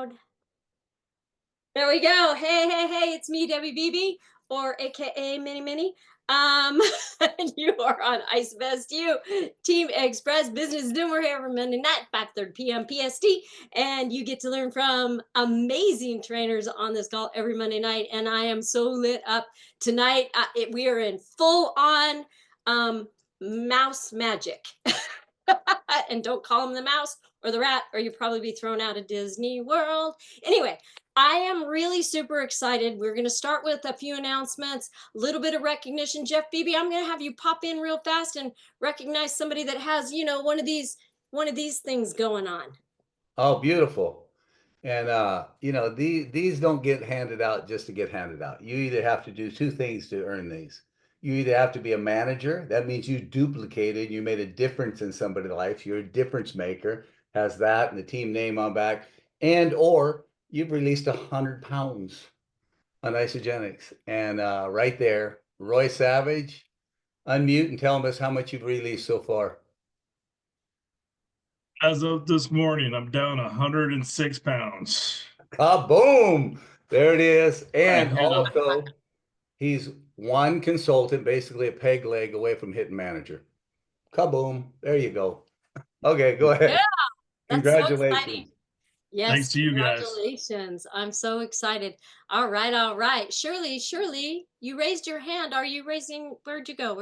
loud. There we go. Hey, hey, hey, it's me, Debbie BB, or AKA Mini Mini. Um, and you are on Ice Best You, Team Express Business Zoom. We're here every Monday night, 5:30 p.m. PST, and you get to learn from amazing trainers on this call every Monday night. And I am so lit up tonight. We are in full on mouse magic. And don't call him the mouse or the rat, or you'll probably be thrown out of Disney World. Anyway, I am really super excited. We're going to start with a few announcements, a little bit of recognition. Jeff Beebe, I'm going to have you pop in real fast and recognize somebody that has, one of these things going on. Oh, beautiful. And these don't get handed out just to get handed out. You either have to do two things to earn these. You either have to be a manager, that means you duplicated, you made a difference in somebody's life, you're a difference maker, has that and the team name on back, and or you've released 100 pounds on isogenics. And right there, Roy Savage, unmute and tell us how much you've released so far. As of this morning, I'm down 106 pounds. Kaboom! There it is. And also, he's one consultant, basically a peg leg away from hitting manager. Kaboom! There you go. Okay, go ahead. Yeah, Congratulations. So yes, thanks to you guys. Congratulations. I'm so excited. All right, all right. Shirley, you raised your hand. Are you raising? Where'd you go?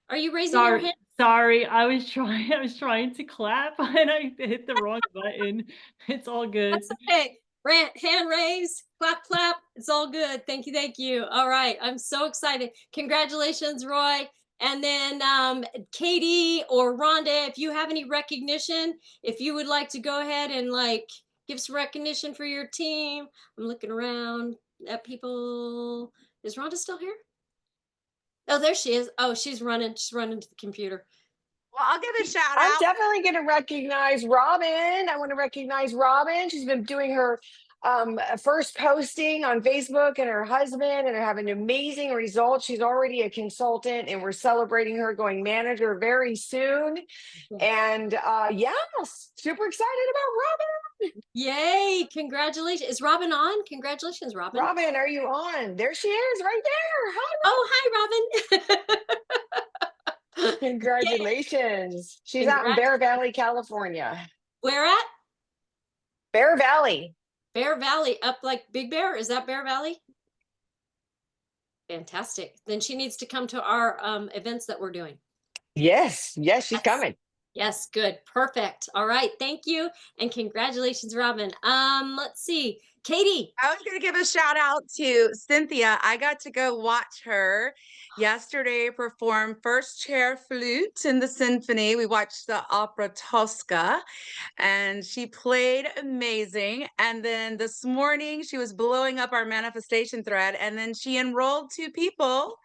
Are you raising your hand? Sorry, I was trying to clap and I hit the wrong button. It's all good. That's okay. Hand raise, clap, clap. It's all good. Thank you, thank you. All right, I'm so excited. Congratulations, Roy. And then Katie or Rhonda, if you have any recognition, if you would like to go ahead and give some recognition for your team. I'm looking around at people. Is Rhonda still here? Oh, there she is. Oh, she's running to the computer. Well, I'll give a shout out. I'm definitely going to recognize Robin. I want to recognize Robin. She's been doing her first posting on Facebook and her husband, and they're having amazing results. She's already a consultant, and we're celebrating her going manager very soon. And yes, super excited about Robin. Yay! Congratulations. Is Robin on? Congratulations, Robin. Robin, are you on? There she is, right there. Hi, oh, hi, Robin. Congratulations. She's out in Bear Valley, California. Where at? Bear Valley. Bear Valley, up like Big Bear? Is that Bear Valley? Fantastic. Then she needs to come to our events that we're doing. Yes, she's coming. Yes, good. Perfect. All right. Thank you. And congratulations, Robin. Let's see. Katie. I was going to give a shout out to Cynthia. I got to go watch her yesterday perform first chair flute in the symphony. We watched the opera Tosca and she played amazing. And then this morning she was blowing up our manifestation thread, and then she enrolled 2 people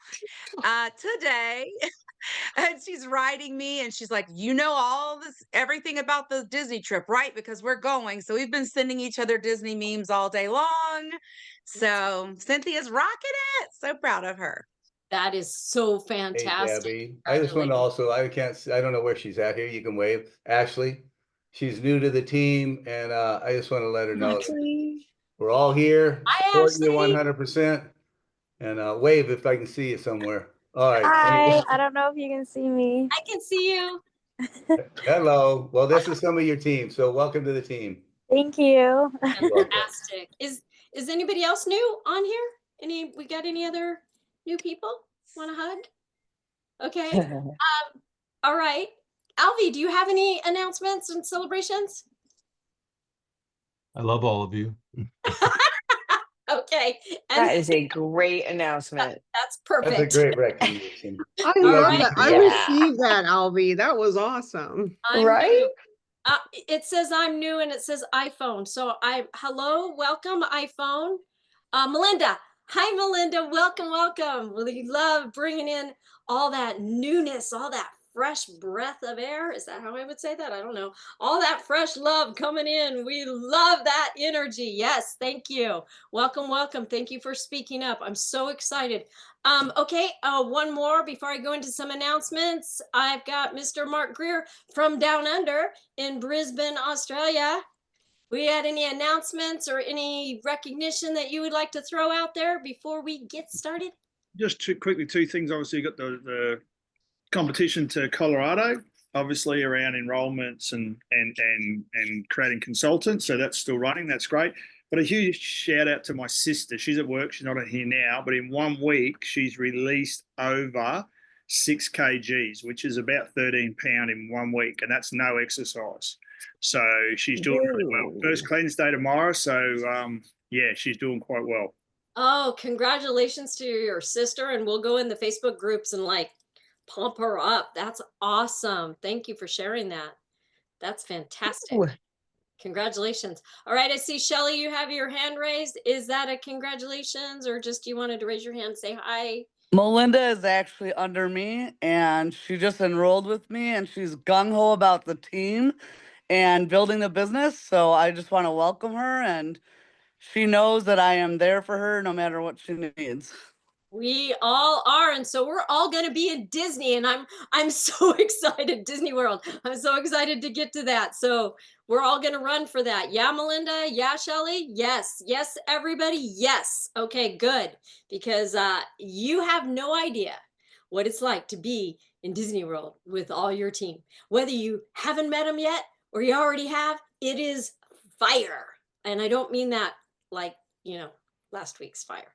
today. And she's writing me and she's like, all this, everything about the Disney trip, right? Because we're going. So we've been sending each other Disney memes all day long. So Cynthia's rocking it. So proud of her. That is so fantastic. Hey, Debbie, I just want to also, I don't know where she's at here. You can wave. Ashley, she's new to the team. And I just want to let her know we're all here. Supporting you 100%. And wave if I can see you somewhere. All right. Hi, I don't know if you can see me. I can see you. Hello. Well, this is some of your team, so welcome to the team. Thank you. Fantastic. Is anybody else new on here? We got any other new people? Want a hug? Okay. All right. Alvi, do you have any announcements and celebrations? I love all of you. Okay. That is a great announcement. That's perfect. That's a great recognition. I love that. I received that, Alvi. That was awesome. Right? It says I'm new and it says iPhone. So hello, welcome iPhone. Melinda. Hi, Melinda. Welcome. We love bringing in all that newness, all that fresh breath of air. Is that how I would say that? I don't know. All that fresh love coming in. We love that energy. Yes, thank you. Welcome. Thank you for speaking up. I'm so excited. Okay, one more before I go into some announcements. I've got Mr. Mark Greer from Down Under in Brisbane, Australia. We had any announcements or any recognition that you would like to throw out there before we get started? Just two things. Obviously, you got the competition to Colorado, obviously around enrollments and creating consultants. So that's still running. That's great. But a huge shout out to my sister. She's at work. She's not here now. But in 1 week, she's released over 6 kgs, which is about 13 pounds in 1 week, and that's no exercise. So she's doing really well. First cleanse day tomorrow. So yeah, she's doing quite well. Oh, congratulations to your sister. And we'll go in the Facebook groups and like pump her up. That's awesome. Thank you for sharing that. That's fantastic. Ooh. Congratulations. All right. I see Shelly, you have your hand raised. Is that a congratulations or just you wanted to raise your hand and say hi? Melinda is actually under me and she just enrolled with me and she's gung-ho about the team and building the business. So I just want to welcome her and she knows that I am there for her no matter what she needs. We all are, and so we're all going to be in Disney, and I'm so excited. Disney World. I'm so excited to get to that. So we're all going to run for that. Yeah, Melinda. Yeah, Shelly. Yes. Yes, everybody. Yes. Okay, good. Because you have no idea what it's like to be in Disney World with all your team. Whether you haven't met them yet or you already have, it is fire. And I don't mean that like, last week's fire.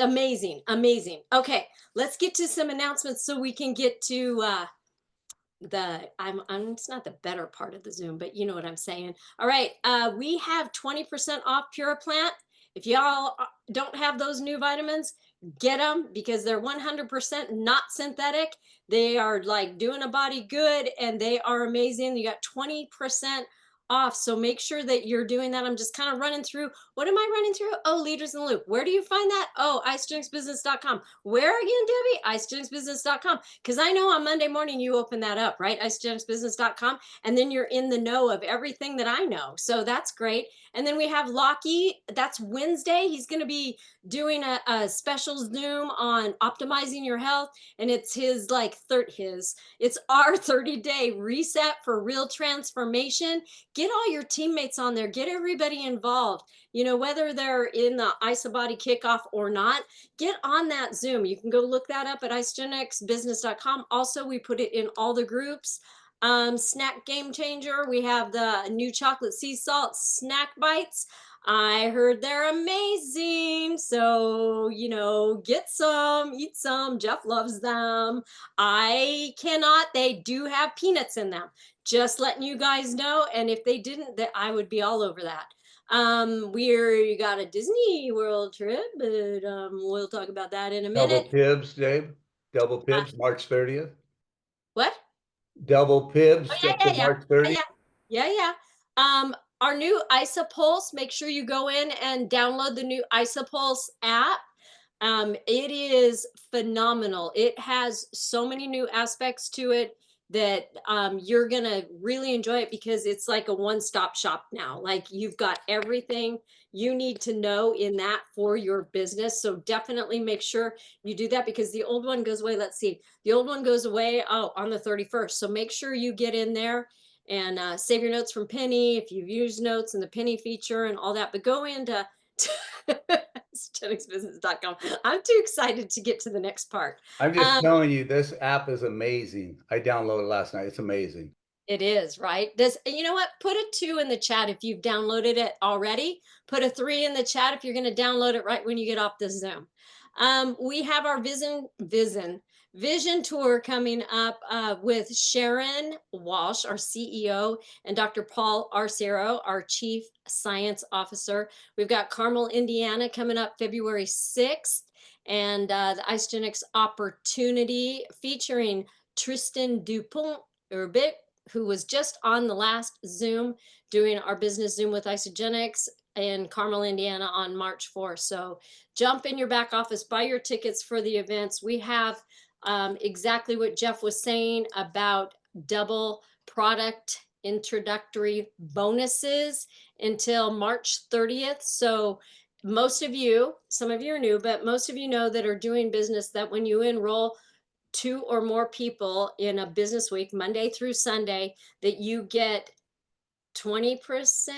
Amazing. Okay, let's get to some announcements so we can get to it's not the better part of the Zoom, but you know what I'm saying. All right, we have 20% off Pure Plant. If y'all don't have those new vitamins, get them because they're 100% not synthetic. They are like doing a body good and they are amazing. You got 20% off. So make sure that you're doing that. I'm just kind of running through. What am I running through? Oh, Leaders in the Loop. Where do you find that? Oh, icedrinksbusiness.com. Where again, Debbie? icedrinksbusiness.com. Because I know on Monday morning you open that up, right? icedrinksbusiness.com. And then you're in the know of everything that I know. So that's great. And then we have Lockie. That's Wednesday. He's going to be doing a special Zoom on optimizing your health. And it's his it's our 30-day reset for real transformation. Get all your teammates on there, get everybody involved, whether they're in the IsaBody kickoff or not, get on that Zoom. You can go look that up at icedrinksbusiness.com. Also, we put it in all the groups. Snack Game Changer, we have the new chocolate sea salt snack bites. I heard they're amazing. So, get some, eat some. Jeff loves them. I cannot. They do have peanuts in them. Just letting you guys know. And if they didn't, that I would be all over that. We got a Disney World trip, but we'll talk about that in a minute. Double Pibs, Dave. Double Pibs, March 30th. What? Double Pibs, yeah. March 30th. Yeah. Our new IsaPulse, make sure you go in and download the new IsaPulse app. It is phenomenal. It has so many new aspects to it that you're going to really enjoy it because it's like a one-stop shop now. Like you've got everything you need to know in that for your business. So definitely make sure you do that because the old one goes away. Let's see. The old one goes away on the 31st. So make sure you get in there and save your notes from Penny if you've used notes and the Penny feature and all that. But go into icedrinksbusiness.com. I'm too excited to get to the next part. I'm just telling you, this app is amazing. I downloaded it last night. It's amazing. It is, right? You know what? Put a 2 in the chat if you've downloaded it already. Put a 3 in the chat if you're going to download it right when you get off the Zoom. We have our Vision Tour coming up with Sharon Walsh, our CEO, and Dr. Paul Arcero, our Chief Science Officer. We've got Carmel, Indiana coming up February 6th, and the Isogenics Opportunity featuring Tristan Dupont-Urbic, who was just on the last Zoom doing our business Zoom with Isogenics in Carmel, Indiana on March 4th. So jump in your back office, buy your tickets for the events. We have exactly what Jeff was saying about double product introductory bonuses until March 30th. So most of you, some of you are new, but most of you know that are doing business that when you enroll 2 or more people in a business week, Monday through Sunday, that you get 20%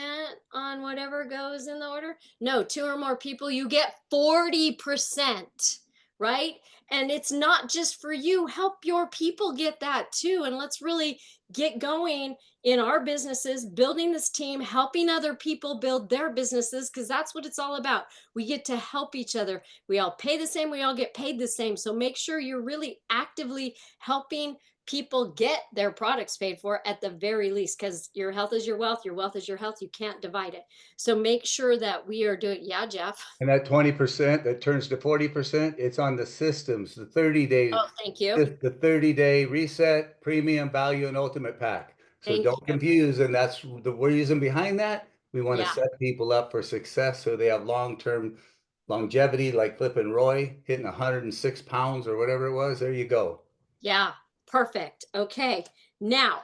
on whatever goes in the order. No, 2 or more people, you get 40%, right? And it's not just for you. Help your people get that too. And let's really get going in our businesses, building this team, helping other people build their businesses, because that's what it's all about. We get to help each other. We all pay the same. We all get paid the same. So make sure you're really actively helping people get their products paid for at the very least, because your health is your wealth is your health. You can't divide it. So make sure that we are doing, yeah, Jeff. And that 20% that turns to 40%, it's on the systems, the 30-day. Oh, thank you. The 30-day reset, premium, value, and ultimate pack. So Thank don't you. confuse, and that's the reason behind that. We want to Yeah. set people up for success so they have long-term longevity, like Flip and Roy hitting 106 pounds or whatever it was. There you go. Yeah, perfect. Okay. Now,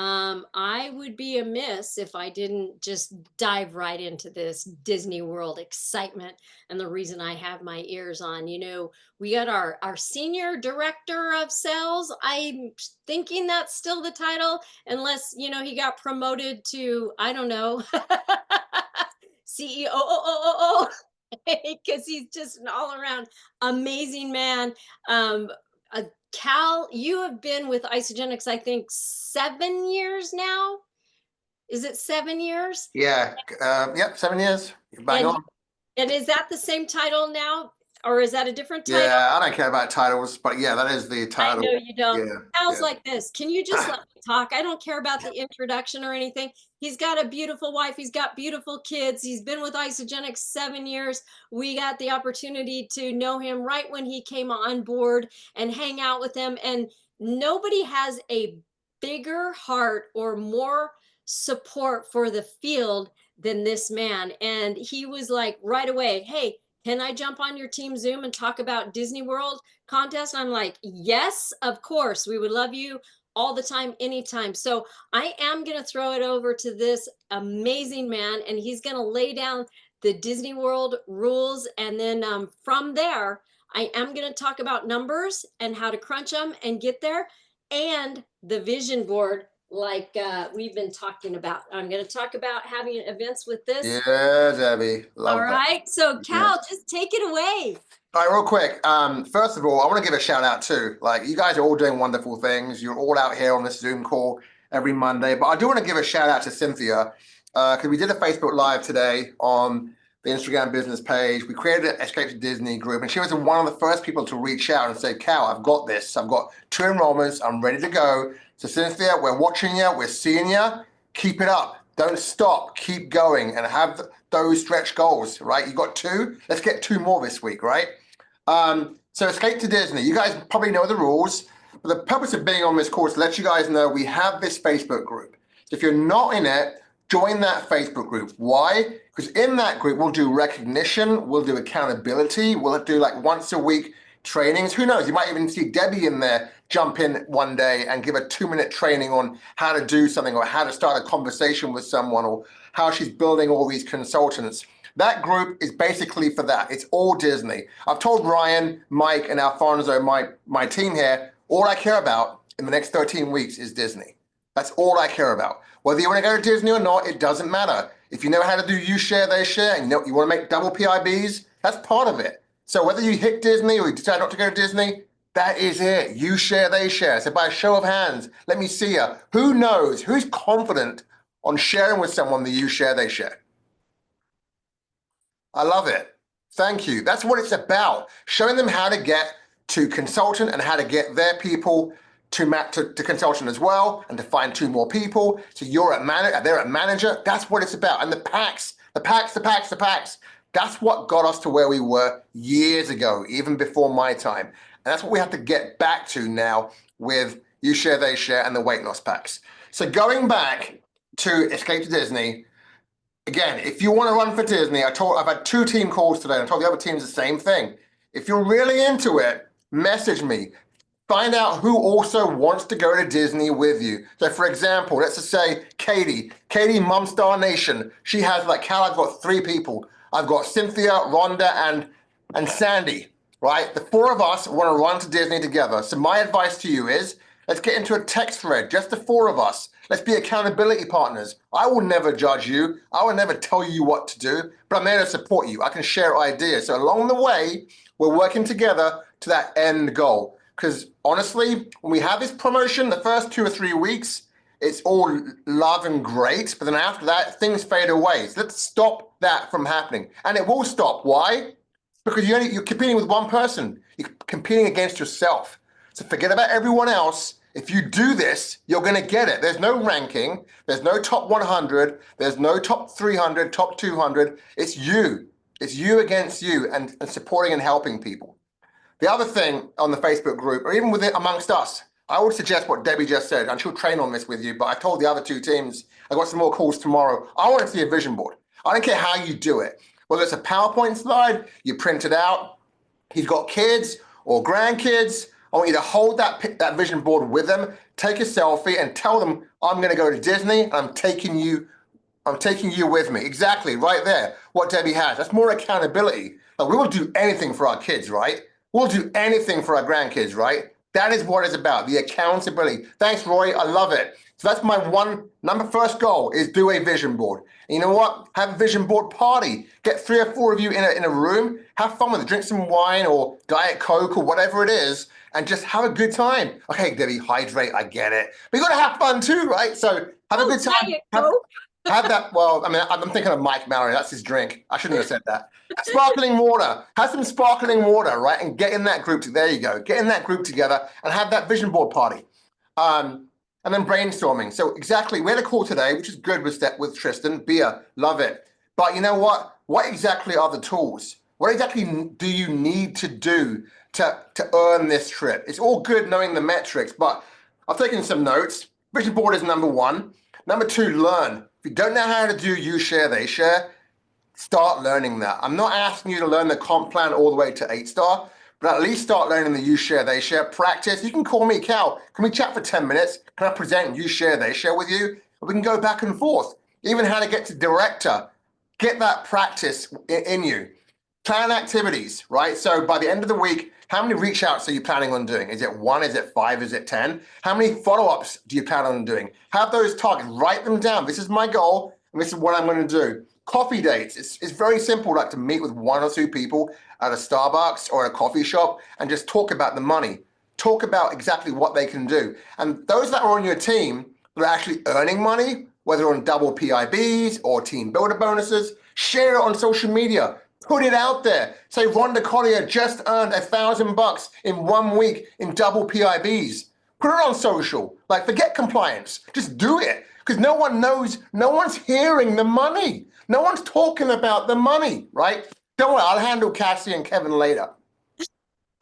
I would be amiss if I didn't just dive right into this Disney World excitement. And the reason I have my ears on, you know, we got our senior director of sales. I'm thinking that's still the title, unless, you know, he got promoted to, I don't know, CEO, because he's just an all around amazing man. Kal, you have been with Isagenix, I think, 7 years now. Is it 7 years? Yeah. Yep. 7 years. You're bang on. And is that the same title now, or is that a different title? Yeah, I don't care about titles, but yeah, that is the title. I know you don't. Yeah, Kal's like this. Can you just let me talk? I don't care about the introduction or anything. He's got a beautiful wife. He's got beautiful kids. He's been with Isagenix 7 years. We got the opportunity to know him right when he came on board and hang out with him. And nobody has a bigger heart or more support for the field than this man. And he was like right away, hey, can I jump on your team Zoom and talk about Disney World contest? I'm like, yes, of course. We would love you all the time, anytime. So I am going to throw it over to this amazing man, and he's going to lay down the Disney World rules. And then from there, I am going to talk about numbers and how to crunch them and get there, and the vision board like we've been talking about. I'm going to talk about having events with this. Yeah, Debbie. Love all right. that. So Kal, just take it away. All right, real quick. First of all, I want to give a shout out too. Like, you guys are all doing wonderful things. You're all out here on this Zoom call every Monday. But I do want to give a shout out to Cynthia, because we did a Facebook Live today on the Instagram business page. We created an Escape to Disney group, and she was one of the first people to reach out and say, Kal, I've got this. I've got 2 enrollments. I'm ready to go. So Cynthia, we're watching you. We're seeing you. Keep it up. Don't stop. Keep going and have those stretch goals, right? You got 2. Let's get 2 more this week, right? So Escape to Disney. You guys probably know the rules. But the purpose of being on this course is to let you guys know we have this Facebook group. So if you're not in it, join that Facebook group. Why? Because in that group, we'll do recognition, we'll do accountability, we'll do like once a week trainings. Who knows? You might even see Debbie in there jump in one day and give a 2-minute training on how to do something, or how to start a conversation with someone, or how she's building all these consultants. That group is basically for that. It's all Disney. I've told Ryan, Mike, and Alfonso, my team here, all I care about in the next 13 weeks is Disney. That's all I care about. Whether you want to go to Disney or not, it doesn't matter. If you know how to do you share, they share, and you want to make double PIBs, that's part of it. So whether you hit Disney or you decide not to go to Disney, that is it. You share, they share. So by a show of hands, let me see you. Who knows? Who's confident on sharing with someone the you share, they share? I love it. Thank you. That's what it's about. Showing them how to get to consultant and how to get their people to consultant as well, and to find 2 more people. So you're at manager, they're at manager. That's what it's about. And the packs. That's what got us to where we were years ago, even before my time. And that's what we have to get back to now with you share, they share, and the weight loss packs. So going back to Escape to Disney, again, if you want to run for Disney, I've had 2 team calls today, and I told the other teams the same thing. If you're really into it, message me. Find out who also wants to go to Disney with you. So for example, let's just say Katie, Mumstar Nation. She has like, Kal, I've got 3 people. I've got Cynthia, Rhonda, and Sandy, right? The 4 of us want to run to Disney together. So my advice to you is, let's get into a text thread, just the 4 of us. Let's be accountability partners. I will never judge you. I will never tell you what to do, but I'm there to support you. I can share ideas. So along the way, we're working together to that end goal. Because honestly, when we have this promotion, the first 2 or 3 weeks, it's all love and great. But then after that, things fade away. So let's stop that from happening. And it will stop. Why? Because you're competing with one person. You're competing against yourself. So forget about everyone else. If you do this, you're going to get it. There's no ranking. There's no top 100. There's no top 300, top 200. It's you. It's you against you and supporting and helping people. The other thing on the Facebook group, or even within amongst us, I would suggest what Debbie just said, and she'll train on this with you, but I told the other 2 teams, I got some more calls tomorrow. I want to see a vision board. I don't care how you do it. Whether it's a PowerPoint slide, you print it out, he's got kids or grandkids, I want you to hold that vision board with them, take a selfie and tell them, I'm going to go to Disney and I'm taking you with me. Exactly, right there, what Debbie has. That's more accountability. Like, we will do anything for our kids, right? We'll do anything for our grandkids, right? That is what it's about, the accountability. Thanks, Roy, I love it. So that's my first goal is do a vision board. And you know what? Have a vision board party. Get 3 or 4 of you in a room, have fun with it, drink some wine or Diet Coke or whatever it is, and just have a good time. Okay, Debbie, hydrate, I get it. But you gotta have fun too, right? So have a good time. Have that, well, I mean, I'm thinking of Mike Mallory, that's his drink. I shouldn't have said that. Sparkling water, have some sparkling water, right? And get in that group, there you go. Get in that group together and have that vision board party. And then brainstorming. So exactly, we had a call today, which is good with Tristan, beer, love it. But you know what? What exactly are the tools? What exactly do you need to do to earn this trip? It's all good knowing the metrics, but I've taken some notes. Vision board is number 1. Number 2, learn. If you don't know how to do you share, they share, start learning that. I'm not asking you to learn the comp plan all the way to 8-star, but at least start learning the you share, they share practice. You can call me, Cal. Can we chat for 10 minutes? Can I present you share, they share with you? We can go back and forth. Even how to get to director. Get that practice in you. Plan activities, right? So by the end of the week, how many reach outs are you planning on doing? Is it 1? Is it 5? Is it 10? How many follow-ups do you plan on doing? Have those targets, write them down. This is my goal, and this is what I'm going to do. Coffee dates. It's very simple, like to meet with 1 or 2 people at a Starbucks or a coffee shop and just talk about the money. Talk about exactly what they can do. And those that are on your team that are actually earning money, whether on double PIBs or team builder bonuses, share it on social media. Put it out there. Say Rhonda Collier just earned $1,000 in 1 week in double PIBs. Put it on social. Like, forget compliance. Just do it. Because no one knows, no one's hearing the money. No one's talking about the money, right? Don't worry, I'll handle Cassie and Kevin later.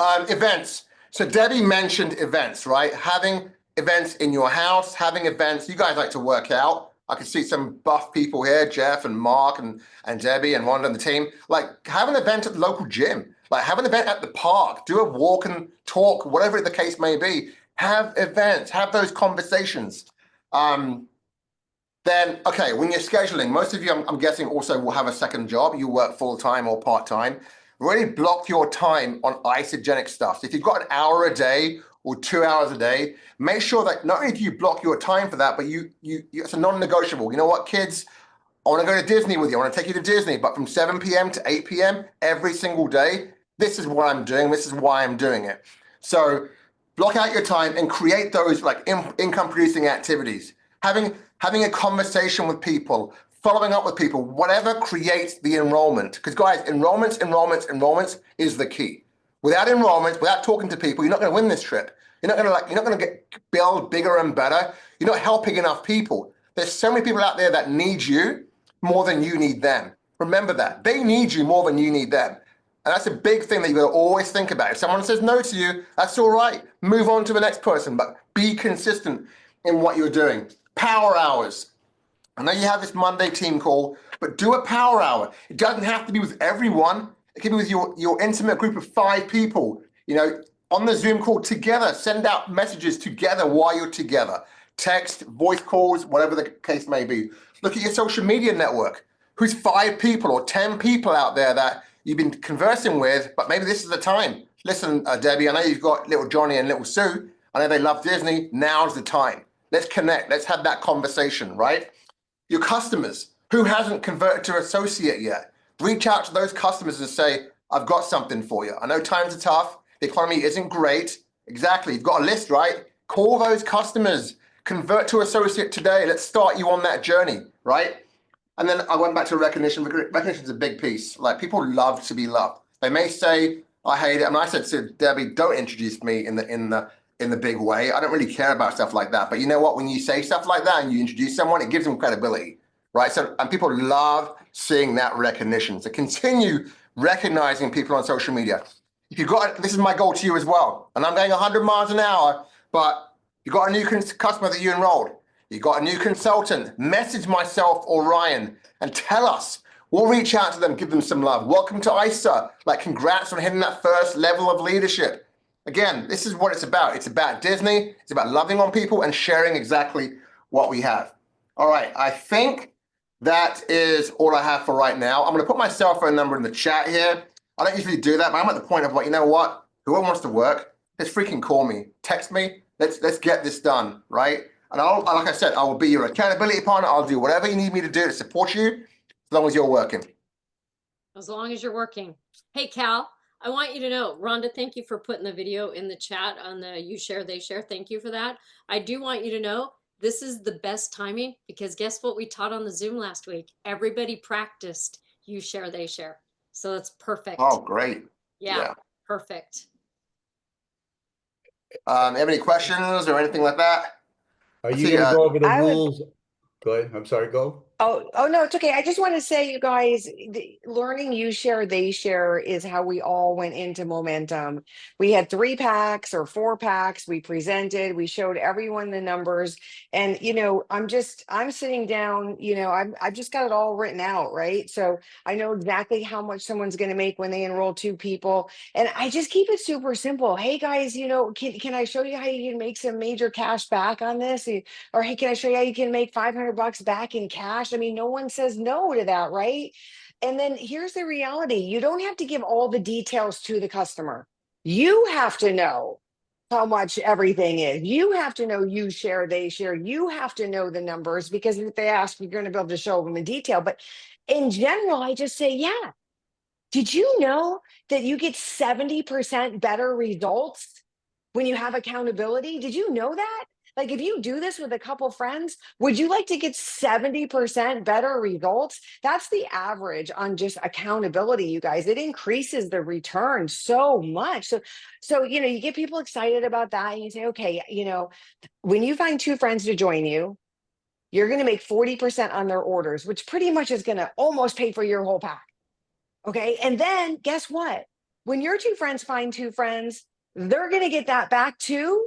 Events. So Debbie mentioned events, right? Having events in your house, having events. You guys like to work out. I can see some buff people here, Jeff and Mark and Debbie and Wanda and the team. Like, have an event at the local gym. Like, have an event at the park. Do a walk and talk, whatever the case may be. Have events. Have those conversations. Then, okay, when you're scheduling, most of you, I'm guessing, also will have a second job. You work full-time or part-time. Really block your time on isogenic stuff. So if you've got an hour a day or 2 hours a day, make sure that not only do you block your time for that, but it's a non-negotiable. You know what, kids? I want to go to Disney with you. I want to take you to Disney, but from 7 p.m. to 8 p.m. every single day, this is what I'm doing. This is why I'm doing it. So block out your time and create those like income-producing activities. Having a conversation with people, following up with people, whatever creates the enrollment. Because guys, enrollments is the key. Without enrollments, without talking to people, you're not going to win this trip. You're not going to build bigger and better. You're not helping enough people. There's so many people out there that need you more than you need them. Remember that. They need you more than you need them. And that's a big thing that you've got to always think about. If someone says no to you, that's all right. Move on to the next person, but be consistent in what you're doing. Power hours. I know you have this Monday team call, but do a power hour. It doesn't have to be with everyone. It can be with your intimate group of 5 people. You know, on the Zoom call together, send out messages together while you're together. Text, voice calls, whatever the case may be. Look at your social media network. Who's 5 people or 10 people out there that you've been conversing with, but maybe this is the time. Listen, Debbie, I know you've got little Johnny and little Sue. I know they love Disney. Now's the time. Let's connect. Let's have that conversation, right? Your customers, who hasn't converted to associate yet? Reach out to those customers and say, I've got something for you. I know times are tough. The economy isn't great. Exactly. You've got a list, right? Call those customers. Convert to associate today. Let's start you on that journey, right? And then I went back to recognition. Recognition is a big piece. Like, people love to be loved. They may say, I hate it. And I said to Debbie, don't introduce me in the big way. I don't really care about stuff like that. But you know what? When you say stuff like that and you introduce someone, it gives them credibility, right? So, and people love seeing that recognition. So continue recognizing people on social media. If you've got, this is my goal to you as well. And I'm going 100 miles an hour, but you got a new customer that you enrolled. You got a new consultant. Message myself or Ryan and tell us. We'll reach out to them, give them some love. Welcome to ISA. Like, congrats on hitting that first level of leadership. Again, this is what it's about. It's about Disney. It's about loving on people and sharing exactly what we have. All right, I think that is all I have for right now. I'm going to put my cell phone number in the chat here. I don't usually do that, but I'm at the point of, like, you know what? Whoever wants to work, just freaking call me, text me. Let's get this done, right? And like I said, I will be your accountability partner. I'll do whatever you need me to do to support you, as long as you're working. As long as you're working. Hey, Cal, I want you to know, Rhonda, thank you for putting the video in the chat on the you share, they share. Thank you for that. I do want you to know this is the best timing, because guess what we taught on the Zoom last week? Everybody practiced you share, they share. So that's perfect. Oh, great. Yeah. Perfect. Have any questions or anything like that? Are you going to go over the rules? Go ahead. I'm sorry, go. Oh no, it's okay. I just want to say, you guys, learning you share, they share is how we all went into Momentum. We had 3 packs or 4 packs. We presented, we showed everyone the numbers, and I'm sitting down, I've just got it all written out, right? So I know exactly how much someone's going to make when they enroll 2 people, and I just keep it super simple. Hey guys, can I show you how you can make some major cash back on this? Or hey, can I show you how you can make $500 back in cash? I mean, no one says no to that, right? And then here's the reality. You don't have to give all the details to the customer. You have to know how much everything is. You have to know you share, they share. You have to know the numbers, because if they ask, you're going to be able to show them in detail. But in general, I just say, yeah. Did you know that you get 70% better results when you have accountability? Did you know that? Like, if you do this with a couple friends, would you like to get 70% better results? That's the average on just accountability, you guys. It increases the return so much. So you get people excited about that, and you say, okay, when you find 2 friends to join you, you're going to make 40% on their orders, which pretty much is going to almost pay for your whole pack. Okay. And then guess what? When your 2 friends find 2 friends, they're going to get that back too.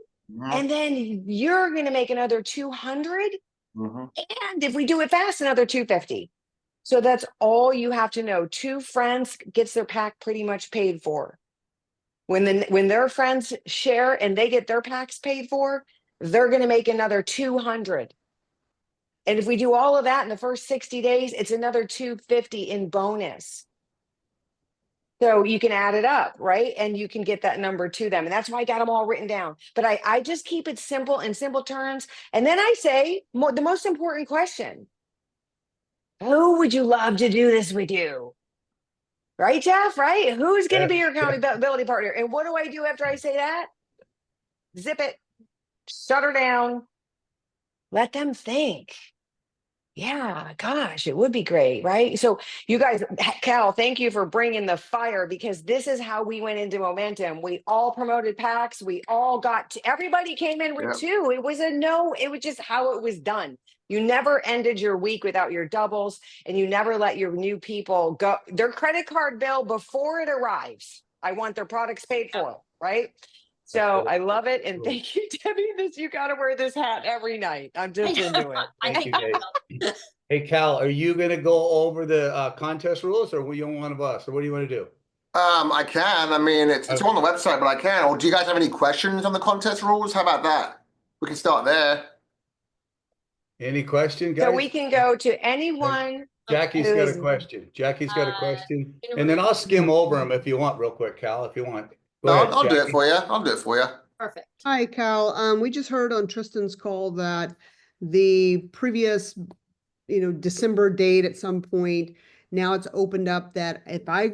And then you're going to make another 200. And if we do it fast, another 250. So that's all you have to know. 2 friends gets their pack pretty much paid for. When their friends share and they get their packs paid for, they're going to make another 200. And if we do all of that in the first 60 days, it's another 250 in bonus. So you can add it up, right? And you can get that number to them. And that's why I got them all written down. But I just keep it simple in simple terms. And then I say the most important question: who would you love to do this with you? Right, Jeff? Right? Who's going to be your accountability partner? And what do I do after I say that? Zip it, shut her down, let them think. Yeah, gosh, it would be great, right? So you guys, Cal, thank you for bringing the fire, because this is how we went into Momentum. We all promoted packs. We all everybody came in with 2. It was it was just how it was done. You never ended your week without your doubles, and you never let your new people go their credit card bill before it arrives. I want their products paid for, right? So I love it. And thank you, Debbie. You got to wear this hat every night. I'm just into it. Thank you, Dave. Hey, Cal, are you going to go over the contest rules, or will you one of us? Or what do you want to do? I can. I mean, it's on the website, but I can. Or do you guys have any questions on the contest rules? How about that? We can start there. Any question, guys? So we can go to anyone. Jackie's got a question. Jackie's got a question. And then I'll skim over them if you want, real quick, Cal, if you want. No, I'll do it for you. I'll do it for you. Perfect. Hi, Cal. We just heard on Tristan's call that the previous, December date at some point, now it's opened up that, if I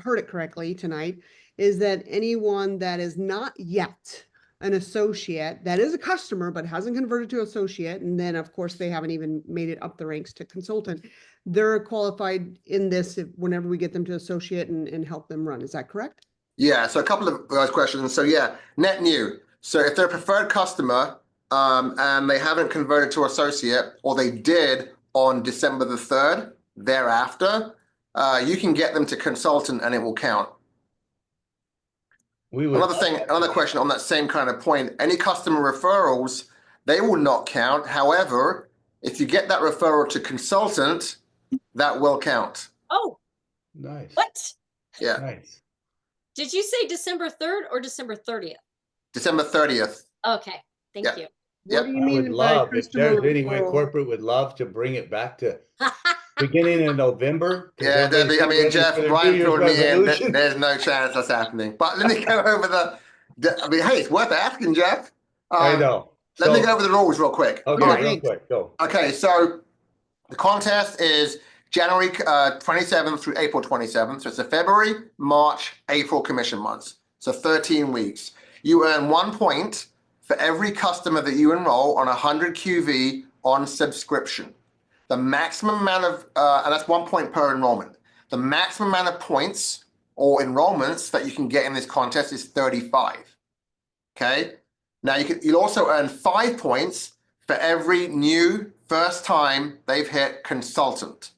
heard it correctly tonight, is that anyone that is not yet an associate, that is a customer but hasn't converted to associate, and then of course they haven't even made it up the ranks to consultant, they're qualified in this whenever we get them to associate and help them run. Is that correct? Yeah, so a couple of those questions. So yeah, net new. So if they're a preferred customer and they haven't converted to associate, or they did on December the 3rd thereafter, you can get them to consultant and it will count. Another question on that same kind of point, any customer referrals, they will not count. However, if you get that referral to consultant, that will count. Oh, nice. What? Yeah. Nice. Did you say December 3rd or December 30th? December 30th. Okay, thank you. What do you I mean would by love, if customer there's anyone referral? corporate would love to bring it back to beginning of November. Yeah, Debbie, I mean, Jeff, Brian filled me in. There's no chance that's happening. But let me go over hey, it's worth asking, Jeff. I know. Let me go over the rules real quick. Okay, real quick, go. Okay, so the contest is January 27th through April 27th. So it's the February, March, April commission months. So 13 weeks. You earn 1 point for every customer that you enroll on 100 QV on subscription. The maximum amount of, and that's 1 point per enrollment. The maximum amount of points or enrollments that you can get in this contest is 35. Okay. Now you'll also earn 5 points for every new first time they've hit consultant.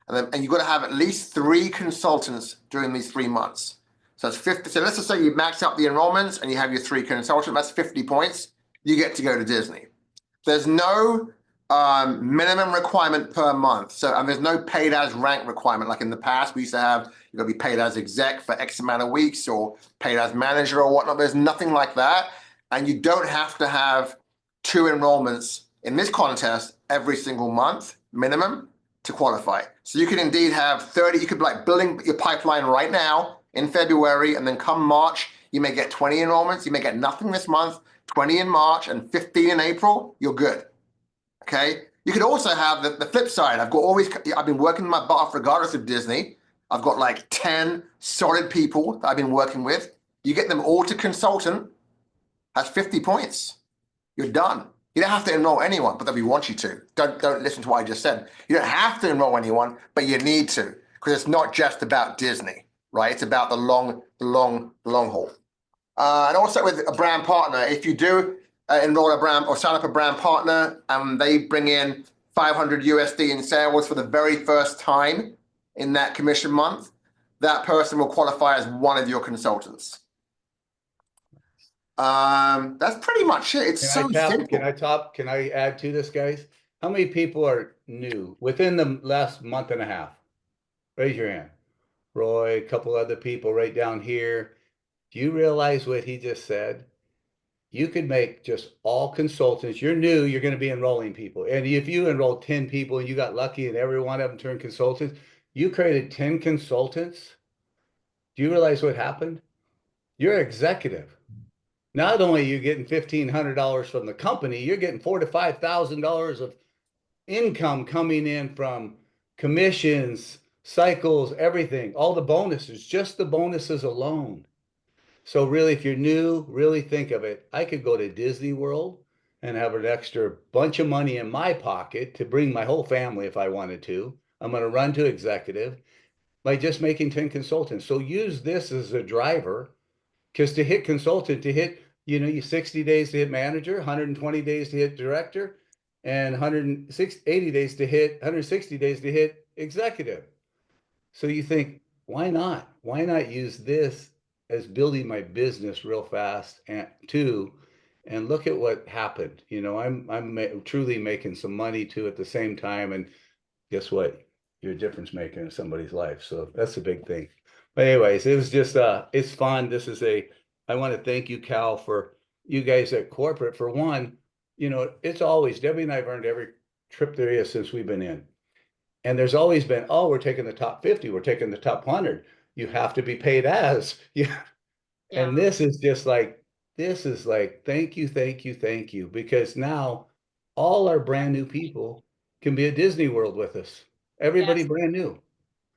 And you've got to have at least 3 consultants during these 3 months. So that's 50. So let's just say you max out the enrollments and you have your 3 consultants. That's 50 points. You get to go to Disney. There's no minimum requirement per month. So, and there's no paid as rank requirement. Like in the past, we used to have, you've got to be paid as exec for X amount of weeks or paid as manager or whatnot. There's nothing like that. And you don't have to have 2 enrollments in this contest every single month minimum to qualify. So you can indeed have 30, you could be like building your pipeline right now in February, and then come March, you may get 20 enrollments. You may get nothing this month, 20 in March and 15 in April, you're good. Okay. You could also have the flip side. I've been working my butt off regardless of Disney. I've got like 10 solid people that I've been working with. You get them all to consultant, that's 50 points. You're done. You don't have to enroll anyone, but we want you to. Don't listen to what I just said. You don't have to enroll anyone, but you need to, because it's not just about Disney, right? It's about the long haul. And also with a brand partner, if you do enroll a brand or sign up a brand partner and they bring in 500 USD in sales for the very first time in that commission month, that person will qualify as one of your consultants. That's pretty much it. It's so simple. Can I add to this, guys? How many people are new within the last month and a half? Raise your hand. Roy, a couple other people right down here. Do you realize what he just said? You could make just all consultants. You're new, you're going to be enrolling people. And if you enrolled 10 people and you got lucky and every one of them turned consultants, you created 10 consultants. Do you realize what happened? You're executive. Not only are you getting $1,500 from the company, you're getting $4,000 to $5,000 of income coming in from commissions, cycles, everything, all the bonuses, just the bonuses alone. So really, if you're new, really think of it. I could go to Disney World and have an extra bunch of money in my pocket to bring my whole family if I wanted to. I'm going to run to executive by just making 10 consultants. So use this as a driver, because to hit consultant, to hit, you 60 days to hit manager, 120 days to hit director, and 160 days to hit executive. So you think, why not? Why not use this as building my business real fast and look at what happened. I'm truly making some money too at the same time. And guess what? You're a difference maker in somebody's life. So that's a big thing. But anyways, it was just, it's fun. I want to thank you, Cal, for you guys at corporate. For one, it's always, Debbie and I have earned every trip there is since we've been in. And there's always been, oh, we're taking the top 50, we're taking the top 100. You have to be paid as, yeah. And this is just like, this is like, thank you, thank you, thank you, because now all our brand new people can be at Disney World with us. Everybody Yes. brand new,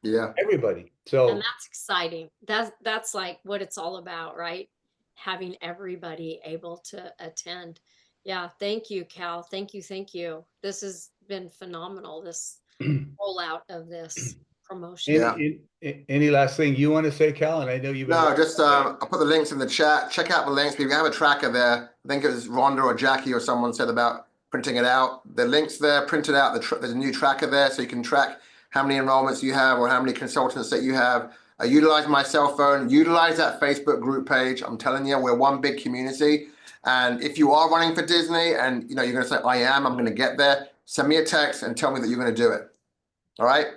Yeah. everybody. And So that's exciting. That's like what it's all about, right? Having everybody able to attend. Yeah, thank you, Cal. Thank you, thank you. This has been phenomenal, this rollout of this promotion. Yeah. any last thing you want to say, Cal? And I know you've been No, just I'll put the links in the chat. Check out the links. We have a tracker there. I think it was Rhonda or Jackie or someone said about printing it out. The links there, printed out. There's a new tracker there, so you can track how many enrollments you have or how many consultants that you have. Utilize my cell phone. Utilize that Facebook group page. I'm telling you, we're one big community. And if you are running for Disney and you're going to say, I am, I'm going to get there, send me a text and tell me that you're going to do it. All right?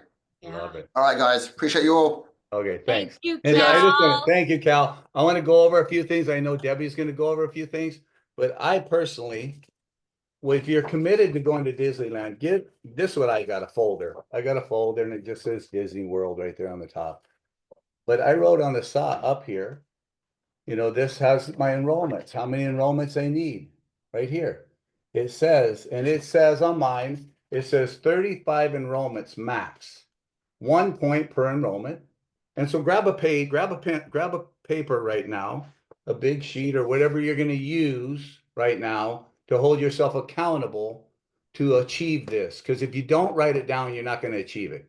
Yeah. Love it. All right, guys. Appreciate you all. Okay, Thank thanks. you, And I just want Cal. to thank you, Cal. I want to go over a few things. I know Debbie's going to go over a few things, but I personally, well, if you're committed to going to Disneyland, this is what I got, a folder. I got a folder and it just says Disney World right there on the top. But I wrote on the side up here, this has my enrollments, how many enrollments I need right here. It says on mine, it says 35 enrollments max, 1 point per enrollment. And so grab a page, grab a pen, grab a paper right now, a big sheet or whatever you're going to use right now to hold yourself accountable to achieve this. Because if you don't write it down, you're not going to achieve it.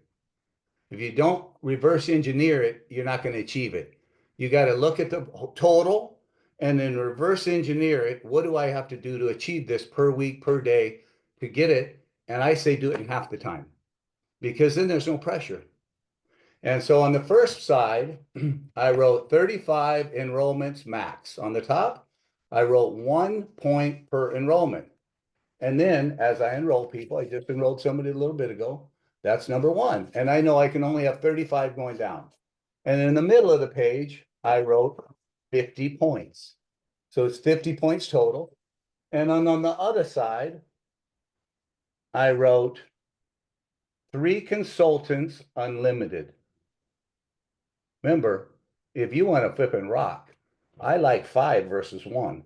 If you don't reverse engineer it, you're not going to achieve it. You got to look at the total and then reverse engineer it. What do I have to do to achieve this per week, per day to get it? And I say do it in half the time, because then there's no pressure. And so on the first side, I wrote 35 enrollments max. On the top, I wrote 1 point per enrollment. And then as I enroll people, I just enrolled somebody a little bit ago. That's number 1. And I know I can only have 35 going down. And in the middle of the page, I wrote 50 points. So it's 50 points total. And on the other side, I wrote 3 consultants unlimited. Remember, if you want to flip and rock, I like 5 versus 1.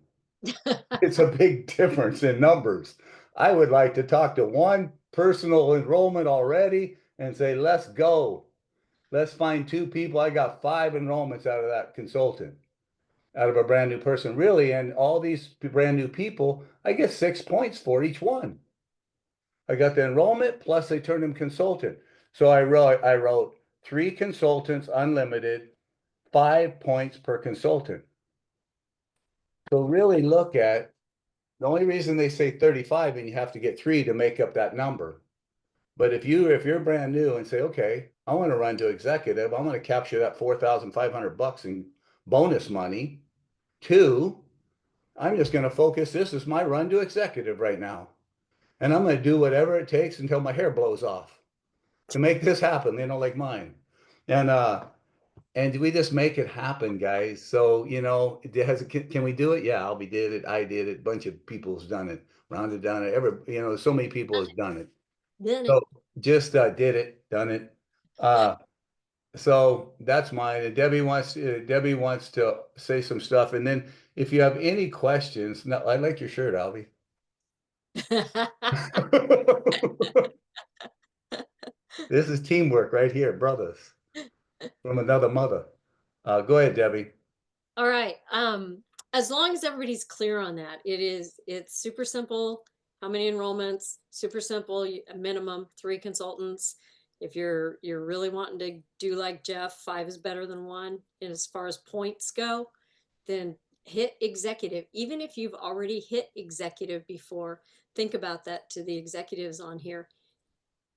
It's a big difference in numbers. I would like to talk to 1 personal enrollment already and say, let's go. Let's find 2 people. I got 5 enrollments out of that consultant, out of a brand new person, really. And all these brand new people, I get 6 points for each one. I got the enrollment plus they turned them consultant. So I wrote 3 consultants unlimited, 5 points per consultant. So really look at the only reason they say 35 and you have to get 3 to make up that number. But if you're brand new and say, okay, I want to run to executive, I'm going to capture that $4,500 in bonus money. 2, I'm just going to focus. This is my run to executive right now. And I'm going to do whatever it takes until my hair blows off to make this happen, like mine. And we just make it happen, guys. So, can we do it? Yeah, Albie did it. I did it. A bunch of people's done it. Rhonda done it. So many people has done it. So just did it, done it. So that's mine. And Debbie wants to say some stuff. And then if you have any questions, no, I like your shirt, Albie. This is teamwork right here, brothers from another mother. Go ahead, Debbie. All right. As long as everybody's clear on that, it's super simple. How many enrollments? Super simple. A minimum 3 consultants. If you're really wanting to do like Jeff, 5 is better than 1. And as far as points go, then hit executive. Even if you've already hit executive before, think about that to the executives on here.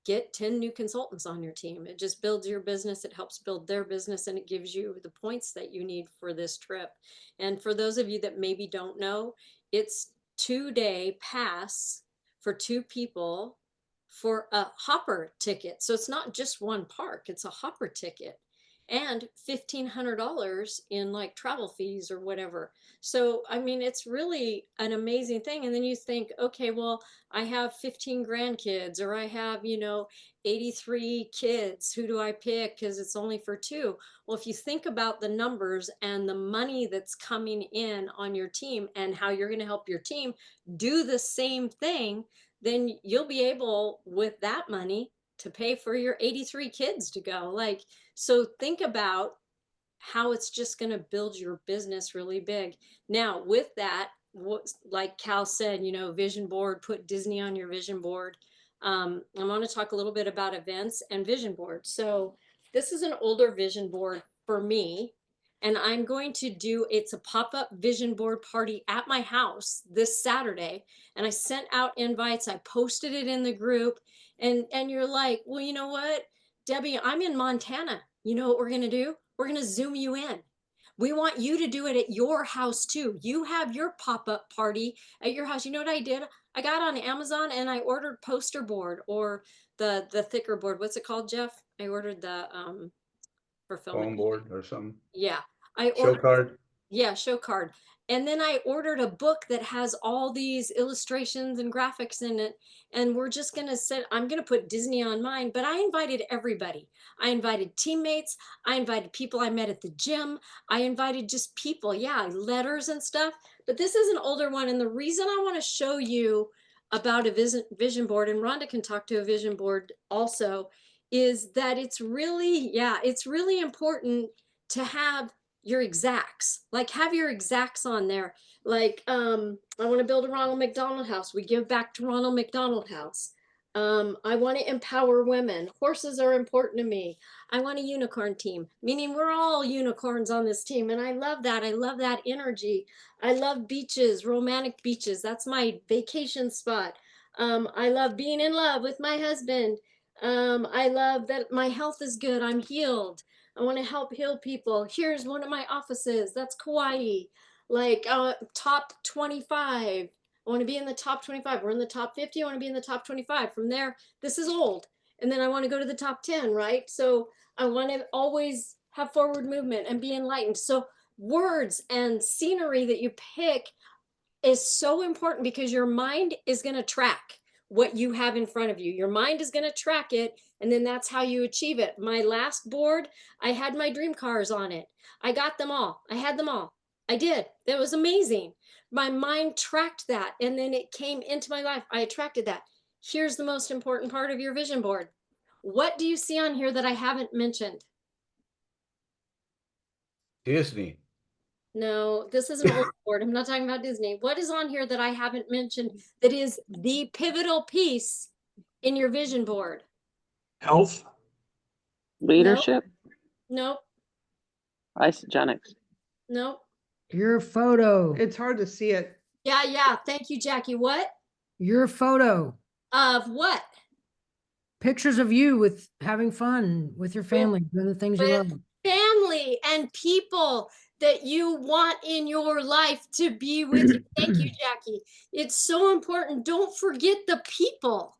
Get 10 new consultants on your team. It just builds your business. It helps build their business, and it gives you the points that you need for this trip. And for those of you that maybe don't know, it's 2-day pass for 2 people for a hopper ticket. So it's not just 1 park, it's a hopper ticket. and $1,500 in like travel fees or whatever. So, I mean, it's really an amazing thing. And then you think, okay, well, I have 15 grandkids, or I have, 83 kids. Who do I pick? Because it's only for two. Well, if you think about the numbers and the money that's coming in on your team and how you're going to help your team do the same thing, then you'll be able, with that money, to pay for your 83 kids to go. Like, so think about how it's just going to build your business really big. Now, with that, like Cal said, vision board, put Disney on your vision board. I want to talk a little bit about events and vision board. So this is an older vision board for me, and I'm going to do, it's a pop-up vision board party at my house this Saturday. And I sent out invites. I posted it in the group, and you're like, well, you know what, Debbie, I'm in Montana. You know what we're going to do? We're going to Zoom you in. We want you to do it at your house too. You have your pop-up party at your house. You know what I did? I got on Amazon and I ordered poster board, or the thicker board. What's it called, Jeff? I ordered the for filming. Foam board or something. Yeah. I Show ordered, card. yeah, show card. And then I ordered a book that has all these illustrations and graphics in it. And we're just going to sit, I'm going to put Disney on mine, but I invited everybody. I invited teammates. I invited people I met at the gym. I invited just people. Yeah, letters and stuff. But this is an older one. And the reason I want to show you about a vision board, and Rhonda can talk to a vision board also, is that it's really, yeah, it's really important to have your exacts. Like, have your exacts on there. Like, I want to build a Ronald McDonald House. We give back to Ronald McDonald House. I want to empower women. Horses are important to me. I want a unicorn team, meaning we're all unicorns on this team. And I love that. I love that energy. I love beaches, romantic beaches. That's my vacation spot. I love being in love with my husband. I love that my health is good. I'm healed. I want to help heal people. Here's one of my offices. That's Kauai. Like, top 25. I want to be in the top 25. We're in the top 50. I want to be in the top 25. From there, this is old. And then I want to go to the top 10, right? So I want to always have forward movement and be enlightened. So words and scenery that you pick is so important, because your mind is going to track what you have in front of you. Your mind is going to track it, and then that's how you achieve it. My last board, I had my dream cars on it. I got them all. I had them all. I did. That was amazing. My mind tracked that, and then it came into my life. I attracted that. Here's the most important part of your vision board. What do you see on here that I haven't mentioned? Disney. No, this is an old board. I'm not talking about Disney. What is on here that I haven't mentioned that is the pivotal piece in your vision board? Health. Leadership. Nope. Isogenics. Nope. Your photo. It's hard to see it. Yeah. Thank you, Jackie. What? Your photo. Of what? Pictures of you with having fun with your family, doing the things you love. Family and people that you want in your life to be with you. Thank you, Jackie. It's so important. Don't forget the people,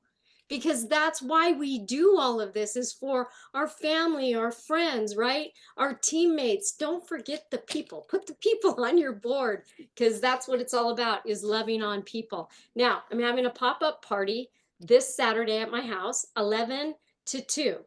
because that's why we do all of this, is for our family, our friends, right? Our teammates. Don't forget the people. Put the people on your board, because that's what it's all about, is loving on people. Now, I'm having a pop-up party this Saturday at my house, 11 to 2.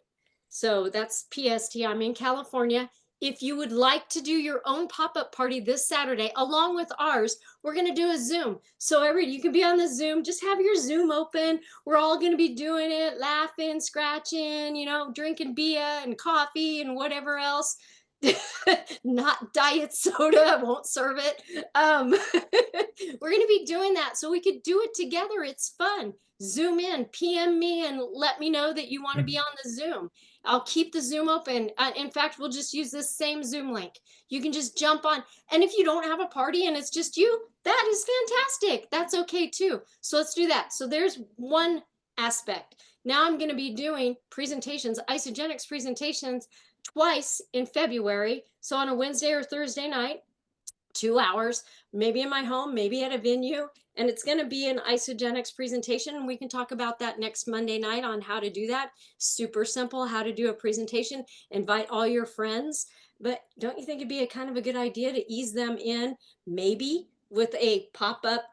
So that's PST. I'm in California. If you would like to do your own pop-up party this Saturday, along with ours, we're going to do a Zoom. So you can be on the Zoom. Just have your Zoom open. We're all going to be doing it, laughing, scratching, drinking beer and coffee and whatever else. Not diet soda. I won't serve it. We're going to be doing that so we could do it together. It's fun. Zoom in, PM me, and let me know that you want to be on the Zoom. I'll keep the Zoom open. In fact, we'll just use this same Zoom link. You can just jump on. And if you don't have a party and it's just you, that is fantastic. That's okay too. So let's do that. So there's one aspect. Now I'm going to be doing presentations, Isogenics presentations, twice in February. So on a Wednesday or Thursday night, 2 hours, maybe in my home, maybe at a venue. And it's going to be an Isogenics presentation. And we can talk about that next Monday night on how to do that. Super simple, how to do a presentation. Invite all your friends. But don't you think it'd be a kind of a good idea to ease them in, maybe with a pop-up,